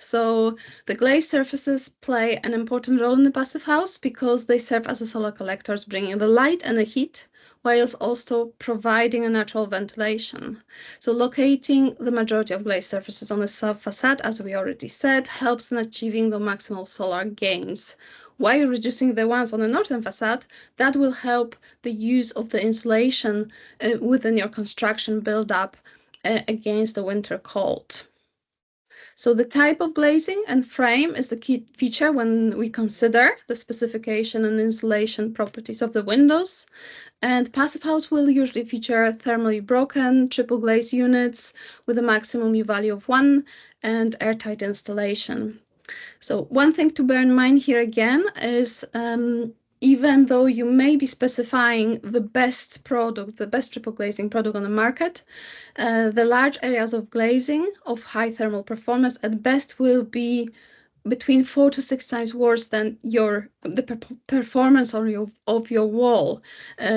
So the glazed surfaces play an important role in the passive house because they serve as a solar collectors, bringing the light and the heat, whilst also providing a natural ventilation. So locating the majority of glazed surfaces on the south facade, as we already said, helps in achieving the maximal solar gains. While reducing the ones on the northern facade, that will help the use of the insulation within your construction build-up against the winter cold. So the type of glazing and frame is the key feature when we consider the specification and insulation properties of the windows. And passive house will usually feature thermally broken triple glaze units with a maximum U value of 1 and airtight installation. So one thing to bear in mind here again is even though you may be specifying the best product, the best triple glazing product on the market, the large areas of glazing of high thermal performance at best will be between 4 to 6 times worse than the performance of your wall.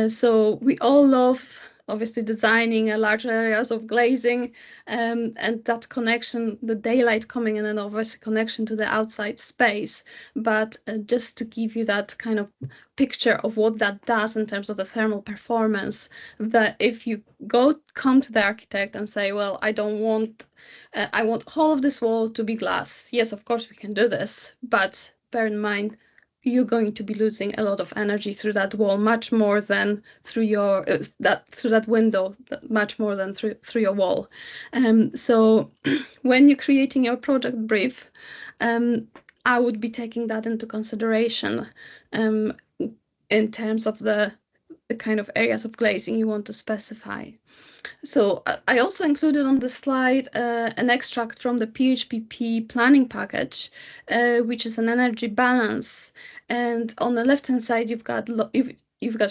So we all love obviously designing large areas of glazing and that connection, the daylight coming in, and obviously connection to the outside space. But just to give you that kind of picture of what that does in terms of the thermal performance, that if you come to the architect and say, well, I want all of this wall to be glass. Yes, of course we can do this, but bear in mind, you're going to be losing a lot of energy through that wall, much more than through your through that window, much more than through your wall. So when you're creating your project brief, I would be taking that into consideration in terms of the kind of areas of glazing you want to specify. So I also included on the slide an extract from the PHBP planning package, which is an energy balance. And on the left-hand side, you've got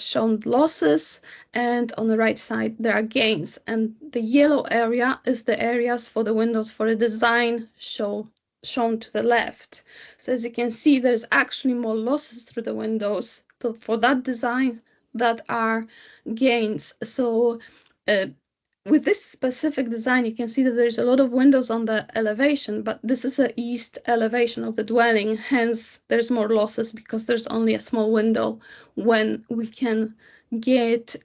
shown losses, and on the right side, there are gains. And the yellow area is the areas for the windows for the design shown to the left. So as you can see, there's actually more losses through the windows for that design that are gains. So with this specific design, you can see that there's a lot of windows on the elevation, but this is the east elevation of the dwelling. Hence, there's more losses because there's only a small window when we can get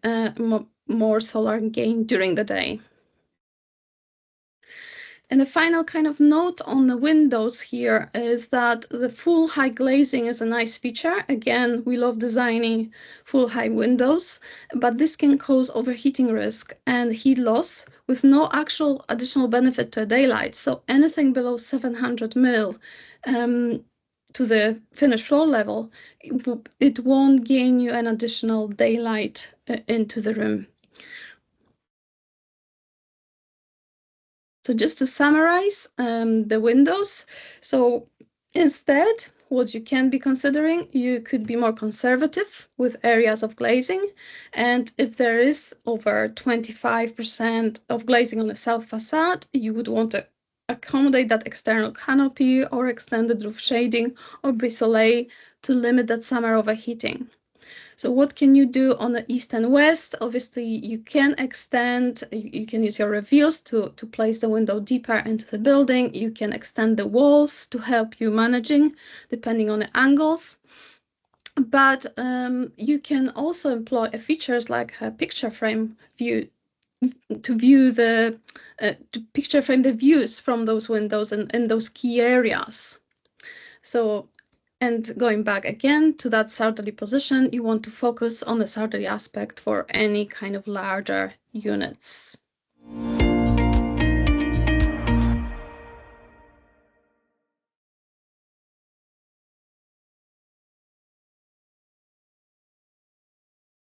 more solar gain during the day. And the final kind of note on the windows here is that the full height glazing is a nice feature. Again, we love designing full height windows, but this can cause overheating risk and heat loss with no actual additional benefit to daylight. So anything below 700 mil to the finished floor level, it won't gain you an additional daylight into the room. So just to summarize the windows, so instead, what you can be considering, you could be more conservative with areas of glazing. And if there is over 25% of glazing on the south facade, you would want to accommodate that external canopy or extended roof shading or brise soleil to limit that summer overheating. So what can you do on the east and west? Obviously, you can extend, you can use your reveals to place the window deeper into the building. You can extend the walls to help you managing, depending on the angles. But you can also employ features like a picture frame view to picture frame the views from those windows and in those key areas. So, and going back again to that southerly position, you want to focus on the southerly aspect for any kind of larger units.